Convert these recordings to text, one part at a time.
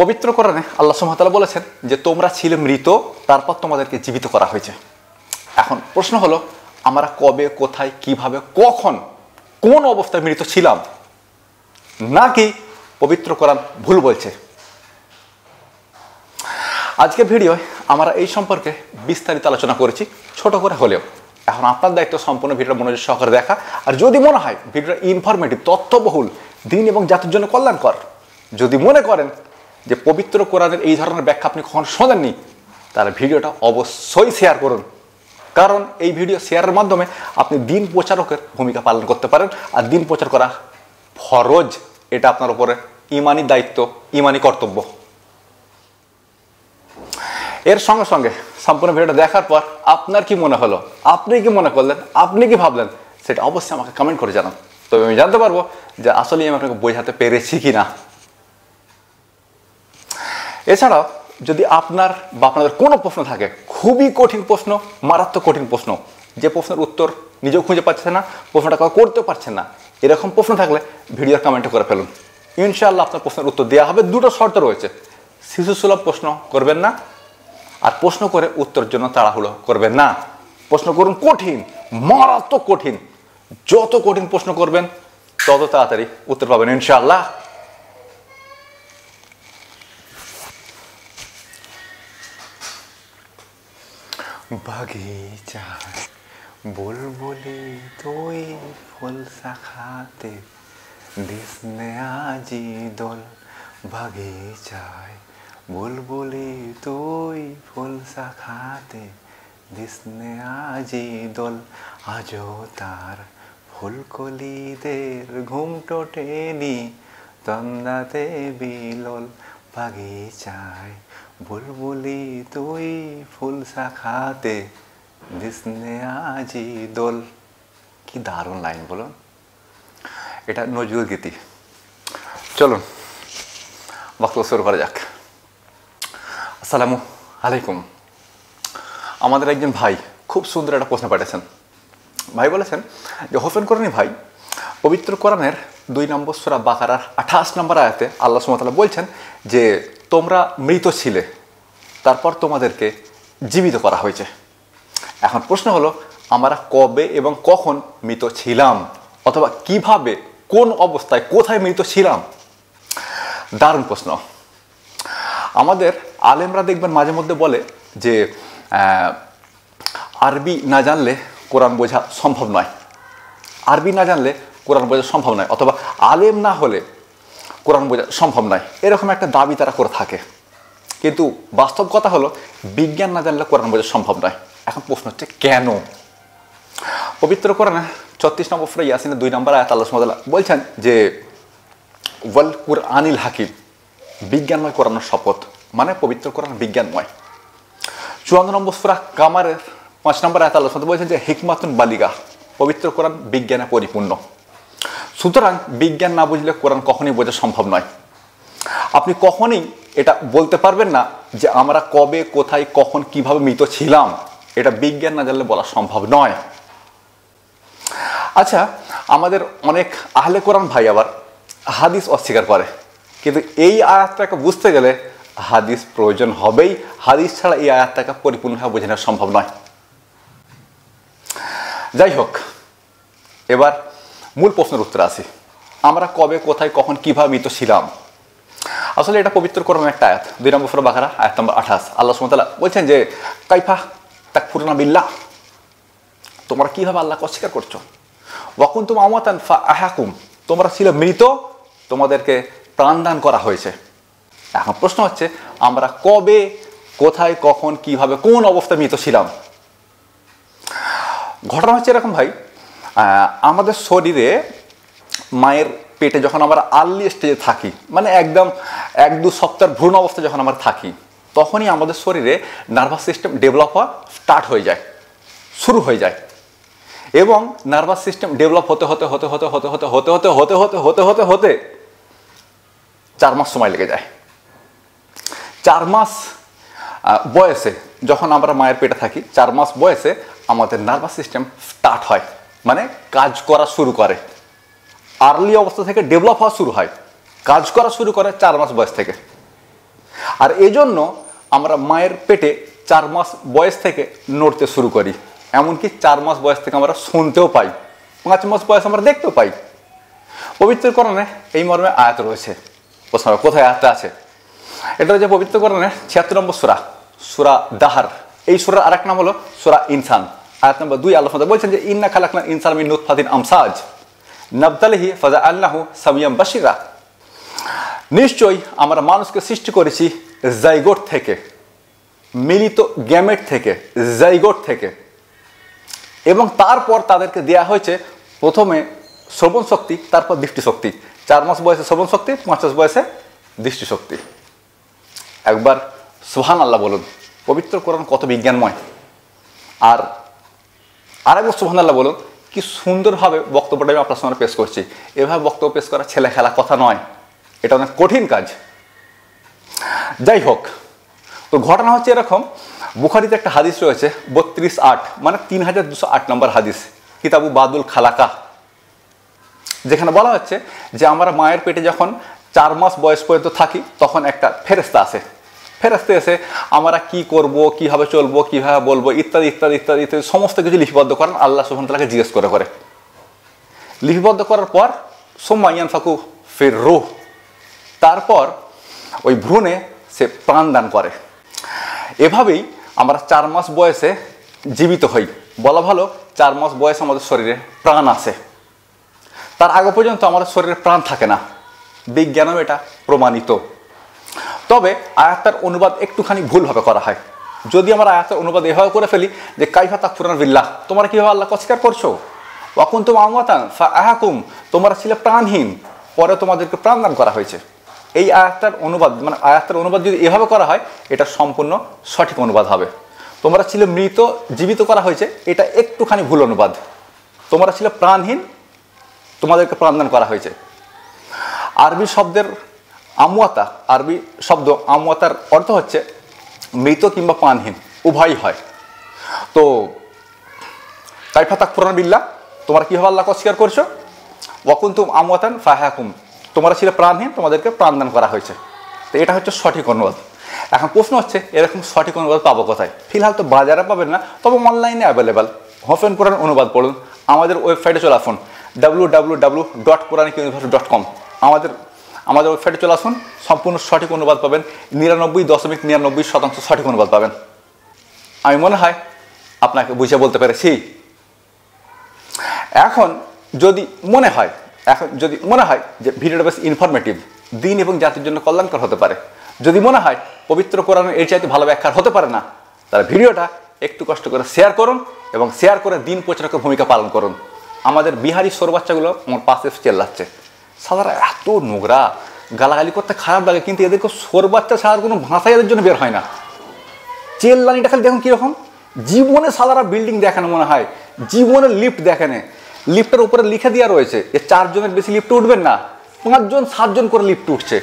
পবিত্র কোরআনে আল্লাহ সুবহানাহু ওয়া তাআলা বলেছেন যে তোমরা ছিলে মৃত, তারপর তোমাদেরকে জীবিত করা হয়েছে। এখন প্রশ্ন হলো, আমরা কবে, কোথায়, কিভাবে, কখন, কোন অবস্থায় মৃত ছিলাম, নাকি পবিত্র কোরআন ভুল বলছে? আজকের ভিডিওয় আমরা এই সম্পর্কে বিস্তারিত আলোচনা করেছি, ছোট করে হলেও। এখন আপনার দায়িত্ব সম্পূর্ণ ভিডিওটা মনোযোগ সহকারে দেখা, আর যদি মনে হয় ভিডিওটা ইনফরমেটিভ, তথ্যবহুল, দিন এবং জাতির জন্য কল্যাণকর, যদি মনে করেন যে পবিত্র কোরআনের এই ধরনের ব্যাখ্যা আপনি কখনো শোনেননি, তাহলে ভিডিওটা অবশ্যই শেয়ার করুন। কারণ এই ভিডিও শেয়ারের মাধ্যমে আপনি দিন প্রচারকের ভূমিকা পালন করতে পারেন, আর দিন প্রচার করা ফরজ, এটা আপনার উপরে ইমানি দায়িত্ব, ইমানি কর্তব্য। এর সঙ্গে সঙ্গে সম্পূর্ণ ভিডিওটা দেখার পর আপনার কি মনে হলো, আপনি কি মনে করলেন, আপনি কি ভাবলেন, সেটা অবশ্যই আমাকে কমেন্ট করে জানান, তবে আমি জানতে পারবো যে আসলেই আমি আপনাকে বোঝাতে পেরেছি কি না। এছাড়াও যদি আপনার বা আপনাদের কোনো প্রশ্ন থাকে, খুবই কঠিন প্রশ্ন, মারাত্মক কঠিন প্রশ্ন, যে প্রশ্নের উত্তর নিজেও খুঁজে পাচ্ছেন না, প্রশ্নটা করতেও পারছেন না, এরকম প্রশ্ন থাকলে ভিডিওর কমেন্টে করে ফেলুন। ইনশাআল্লাহ আপনার প্রশ্নের উত্তর দেওয়া হবে। দুটো শর্ত রয়েছে, শিশুসুলভ প্রশ্ন করবেন না, আর প্রশ্ন করে উত্তরের জন্য তাড়াহুড়ো করবেন না। প্রশ্ন করুন কঠিন, মারাত্মক কঠিন। যত কঠিন প্রশ্ন করবেন তত তাড়াতাড়ি উত্তর পাবেন ইনশাআল্লাহ। বাগিচায় বুলবুলি তুই ফুল শাখাতে দিসনে আজি দোল। বাগিচায় বুলবুলি তুই ফুল শাখাতে দিসনে আজি দোল। আজও তার ফুলকলিদের ঘুম টোটেনি, তন্দাতে বিলোল। বাগিচায় বুলবুলি তুই ফুল শাখাতে দিসনে আজি দোল। কি দারুণ লাইন বলুন, এটা নজরুল গীতি। চলুন বক্তব্য শুরু করা যাক। আসসালামু আলাইকুম। আমাদের একজন ভাই খুব সুন্দর একটা প্রশ্ন পাঠিয়েছেন। ভাই বলেছেন যে হোসেন কোরআনী ভাই, পবিত্র কোরআনের 2 নম্বর সূরা বাকারার 28 নম্বর আয়াতে আল্লাহ সুবহানাহু ওয়া তাআলা বলছেন যে তোমরা মৃত ছিলে, তারপর তোমাদেরকে জীবিত করা হয়েছে। এখন প্রশ্ন হলো, আমরা কবে এবং কখন মৃত ছিলাম, অথবা কিভাবে, কোন অবস্থায়, কোথায় মৃত ছিলাম? দারুণ প্রশ্ন। আমাদের আলেমরা দেখবেন মাঝে মধ্যে বলে যে আরবি না জানলে কোরআন বোঝা সম্ভব নয়, আরবি না জানলে কোরআন বোঝা সম্ভব নয়, অথবা আলেম না হলে কোরআন বোঝা সম্ভব নয়, এরকম একটা দাবি তারা করে থাকে। কিন্তু বাস্তব কথা হলো, বিজ্ঞান না জানলে কোরআন বোঝা সম্ভব নয়। এখন প্রশ্ন হচ্ছে কেন? পবিত্র কোরআনে 36 নম্বর সূরা ইয়াসিনের 2 নম্বর আয়াত আল্লাহ সুবহানাহু ওয়া তাআলা বলছেন যে ওয়াল কুরআনিল হাকিম, বিজ্ঞানময় কোরআনের শপথ, মানে পবিত্র কোরআন বিজ্ঞানময়। 54 নম্বর সূরা কামারের 5 নম্বর আয়াত আল্লাহ সুবহানাহু ওয়া তাআলা বলছেন যে হিকমাতুন বালিগা, পবিত্র কোরআন বিজ্ঞানে পরিপূর্ণ। সুতরাং বিজ্ঞান না বুঝলে কোরআন কখনোই বোঝা সম্ভব নয়। আপনি কখনোই এটা বলতে পারবেন না যে আমরা কবে, কোথায়, কখন, কিভাবে মৃত ছিলাম, এটা বিজ্ঞান না জানলে বলা সম্ভব নয়। আচ্ছা, আমাদের অনেক আহলে কোরআন ভাই আবার হাদিস অস্বীকার করে, কিন্তু এই আয়াতটাকে বুঝতে গেলে হাদিস প্রয়োজন হবেই। হাদিস ছাড়া এই আয়াতটাকে পরিপূর্ণভাবে বোঝানো সম্ভব নয়। যাই হোক, এবার মূল প্রশ্নের উত্তরে আসি। আমরা কবে, কোথায়, কখন, কিভাবে মৃত ছিলাম? আসলে এটা পবিত্র কোরআনের একটা আয়াত, 2 নম্বর সূরা বাকারা আয়াত নম্বর 28। আল্লাহ সুবহানাহু ওয়া তাআলা বলছেন যে কাইফা তাকফুরুনা বিল্লাহ, তোমরা কিভাবে আল্লাহকে অস্বীকার করছো। ওয়া কুনতুম আমওয়াতান ফাআহয়াকুম, তোমরা ছিল মৃত, তোমাদেরকে প্রাণদান করা হয়েছে। এখন প্রশ্ন হচ্ছে, আমরা কবে, কোথায়, কখন, কিভাবে, কোন অবস্থায় মৃত ছিলাম? ঘটনা হচ্ছে এরকম ভাই, আমাদের শরীরে মায়ের পেটে যখন আমরা আর্লি স্টেজে থাকি, মানে একদম 1-2 সপ্তাহের ভ্রূণ অবস্থায় যখন আমরা থাকি, তখনই আমাদের শরীরে নার্ভাস সিস্টেম ডেভেলপ হওয়া স্টার্ট হয়ে যায়, শুরু হয়ে যায়। এবং নার্ভাস সিস্টেম ডেভেলপ হতে হতে হতে হতে হতে হতে হতে হতে হতে হতে হতে হতে হতে 4 মাস সময় লেগে যায়। 4 মাস বয়সে যখন আমরা মায়ের পেটে থাকি, 4 মাস বয়সে আমাদের নার্ভাস সিস্টেম স্টার্ট হয়, মানে কাজ করা শুরু করে। আর্লি অবস্থা থেকে ডেভেলপ হওয়া শুরু হয়, কাজ করা শুরু করে 4 মাস বয়স থেকে। আর এজন্য আমরা মায়ের পেটে 4 মাস বয়স থেকে নড়তে শুরু করি, এমনকি 4 মাস বয়স থেকে আমরা শুনতেও পাই, 5 মাস বয়স আমরা দেখতেও পাই। পবিত্র কোরআনে এই মর্মে আয়াত রয়েছে। কোথায় আয়াতটা আছে? এটা হচ্ছে পবিত্র কোরআনের 76 নম্বর সূরা, সূরা দাহার। এই সূরার আরেক নাম হলো সূরা ইনসান। আয়াত নম্বর 2 আল্লাহ তাআলা বলছেন যে ইন্না খালাকনাল ইনসানা মিন নুতফাতিন আমসাজ নাবতালিহি ফাজআলনাহু সামিয়াম বাশিরা। নিশ্চয়ই আমরা মানুষকে সৃষ্টি করেছি জাইগোট থেকে, মিলিত গ্যামেট থেকে, জাইগোট থেকে, এবং তারপর তাদেরকে দেয়া হয়েছে প্রথমে শ্রবণ শক্তি, তারপর দৃষ্টিশক্তি। 4 মাস বয়সে শ্রবণ শক্তি, 5 মাস বয়সে দৃষ্টিশক্তি। একবার সুবহানাল্লাহ বলুন, পবিত্র কোরআন কত বিজ্ঞানময়। আর আরেকবার সুবহানাল্লাহ বলুন, কি সুন্দরভাবে বক্তব্যটা আমি আপনার সামনে পেশ করছি। এভাবে বক্তব্য পেশ করা ছেলে খেলা কথা নয়, এটা অনেক কঠিন কাজ। যাই হোক, তো ঘটনা হচ্ছে এরকম, বুখারীতে একটা হাদিস রয়েছে 32-8, মানে 3208 নম্বর হাদিস, কিতাবু বাদুল খালাকা, যেখানে বলা হচ্ছে যে আমরা মায়ের পেটে যখন 4 মাস বয়স পর্যন্ত থাকি তখন একটা ফেরেশতা আসে। ফেরেশতা এসে আমরা কি করব, কিভাবে চলবো, কিভাবে বলবো, ইত্যাদি ইত্যাদি ইত্যাদি ইত্যাদি সমস্ত কিছু লিপিবদ্ধ করেন আল্লাহ সুবহানাহু ওয়া তাআলাকে জিজ্ঞেস করে। লিপিবদ্ধ করার পর সুম্মা ইয়ানফাকু ফির রূহ, তারপর ওই ভ্রূণে সে প্রাণ দান করে। এভাবেই আমরা 4 মাস বয়সে জীবিত হই। বলা ভালো 4 মাস বয়সে আমাদের শরীরে প্রাণ আসে। তার আগে পর্যন্ত আমাদের শরীরে প্রাণ থাকে না, বিজ্ঞানও এটা প্রমাণিত। তবে আয়াতটার অনুবাদ একটুখানি ভুলভাবে করা হয়। যদি আমরা আয়াতের অনুবাদ এভাবে করে ফেলি যে কাইফা তাকফুরুনা বিল্লাহ, তোমরা কীভাবে আল্লাহকে অস্বীকার করছো, ওয়া কুনতুম আমওয়াতান ফাআহাকুম, তোমরা ছিলে প্রাণহীন, পরে তোমাদেরকে প্রাণ দান করা হয়েছে। এই আয়াতটার অনুবাদ, মানে আয়াতটার অনুবাদ যদি এভাবে করা হয় এটা সম্পূর্ণ সঠিক অনুবাদ হবে। তোমরা ছিলে মৃত, জীবিত করা হয়েছে, এটা একটুখানি ভুল অনুবাদ। তোমরা ছিলে প্রাণহীন, তোমাদেরকে প্রাণদান করা হয়েছে। আরবি শব্দের আমওয়াতা, আরবি শব্দ আমওয়াতার অর্থ হচ্ছে মৃত কিংবা প্রাণহীন, উভয়ই হয়। তো কাইফা তাকফুরুনা বিল্লাহ, তোমরা কীভাবে আল্লাহকে অস্বীকার করছো, ওয়া কুনতুম আমওয়াতান ফাআহাকুম, তোমরা ছিলে প্রাণহীন, তোমাদেরকে প্রাণদান করা হয়েছে। তো এটা হচ্ছে সঠিক অনুবাদ। এখন প্রশ্ন হচ্ছে এরকম সঠিক অনুবাদ পাবো কোথায়? ফিলহাল তো বাজারে পাবেন না, তবে অনলাইনে অ্যাভেলেবেল। হোফেন কোরআন অনুবাদ পড়ুন, আমাদের ওয়েবসাইটে চলে আসুন www.quranic.university.com, আমাদের ওয়েবসাইটে চলে আসুন, সম্পূর্ণ সঠিক অনুবাদ পাবেন, 99.99% সঠিক অনুবাদ পাবেন। আমি মনে হয় আপনাকে বুঝিয়ে বলতে পেরেছি। এখন যদি মনে হয় যে ভিডিওটা বেশ ইনফরমেটিভ, দিন এবং জাতির জন্য কল্যাণকর হতে পারে, যদি মনে হয় পবিত্র কোরআনের এর চাইতে ভালো ব্যাখ্যা হতে পারে না, তাহলে ভিডিওটা একটু কষ্ট করে শেয়ার করুন এবং শেয়ার করে দিন প্রচারকের ভূমিকা পালন করুন। আমাদের বিহারি সর বাচ্চাগুলো আমার পাশে চেল্লাচ্ছে, সাদারা এত নোংরা, গালাগালি করতে খারাপ লাগে, কিন্তু এদেরকে সর বাচ্চা ছাড়ার কোনো ভাষাই এদের জন্য বের হয় না। চেল্লানিটা খালি দেখুন কীরকম, জীবনে সাদারা বিল্ডিং দেখেন মনে হয়, জীবনে লিফট দেখেন, লিফটের উপরে লিখে দেওয়া রয়েছে যে 4 জনের বেশি লিফটে উঠবেন না, 5 জন 7 জন করে লিফট উঠছে।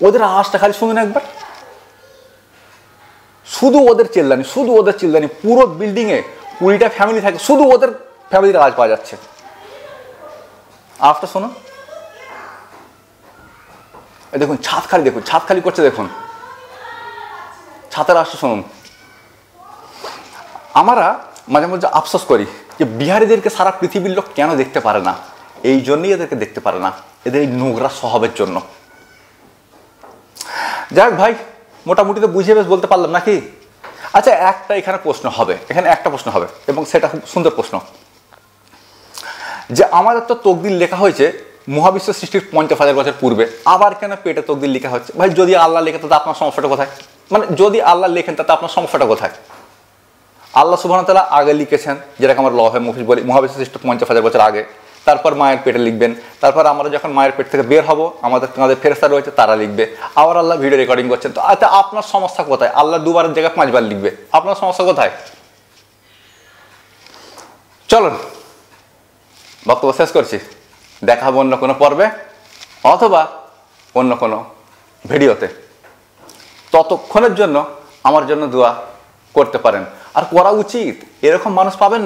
ওদের আওয়াজটা খালি শুনুন একবার, শুধু ওদের চিল্লানি, পুরো বিল্ডিংয়ে 20টা ফ্যামিলি থাকে, শুধু ওদের ফ্যামিলির আওয়াজ পাওয়া যাচ্ছে। আওয়াজটা শুনুন, দেখুন ছাদ খালি করছে, দেখুন ছাদের আওয়াজটা শুনুন। আমরা মাঝে মাঝে আফসোস করি যে বিহারিদেরকে সারা পৃথিবীর লোক কেন দেখতে পারে না, এই জন্যই এদেরকে দেখতে পারে না, এদের এই নোংরা স্বভাবের জন্য। যাক ভাই, মোটামুটি তো বুঝিয়ে বেশ বলতে পারলাম নাকি? আচ্ছা, এখানে একটা প্রশ্ন হবে এবং সেটা খুব সুন্দর প্রশ্ন, যে আমাদের তো তকদির লেখা হয়েছে মহাবিশ্ব সৃষ্টির 50,000 বছর পূর্বে, আবার কেন পেটে তকদির লেখা হচ্ছে? ভাই যদি আল্লাহ লেখে তাতে আপনার সমস্যাটা কোথায়? মানে যদি আল্লাহ লেখেন তাতে আপনার সমস্যাটা কোথায়? আল্লাহ সুবহানাহু ওয়া তাআলা আগে লিখেছেন, যেটাকে আমরা লহে মাহফুজ বলি, মহাবিশ্ব সৃষ্টি 50,000 বছর আগে, তারপর মায়ের পেটে লিখবেন, তারপর আমরা যখন মায়ের পেট থেকে বের হব আমাদের ফেরেশতা রয়েছে তারা লিখবে, আবার আল্লাহ ভিডিও রেকর্ডিং করছেন। তো আচ্ছা, আপনার সমস্যা কোথায়? আল্লাহ 2বারের জায়গায় 5 বার লিখবে, আপনার সমস্যা কোথায়? চলুন বক্তব্য শেষ করছি, দেখা হবে অন্য কোনো পর্বে অথবা অন্য কোনো ভিডিওতে। ততক্ষণের জন্য আমার জন্য দোয়া করতে পারেন, আর করা উচিত। এরকম মানুষ পাবেন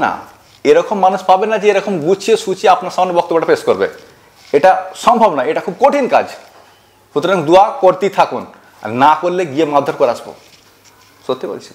না যে এরকম গুছিয়ে সুচিয়ে আপনার সামনে বক্তব্যটা পেশ করবে, এটা সম্ভব না, এটা খুব কঠিন কাজ। সুতরাং দোয়া করতেই থাকুন। আর না করলে গিয়ে মারধর করে আসবো, সত্যি বলছি।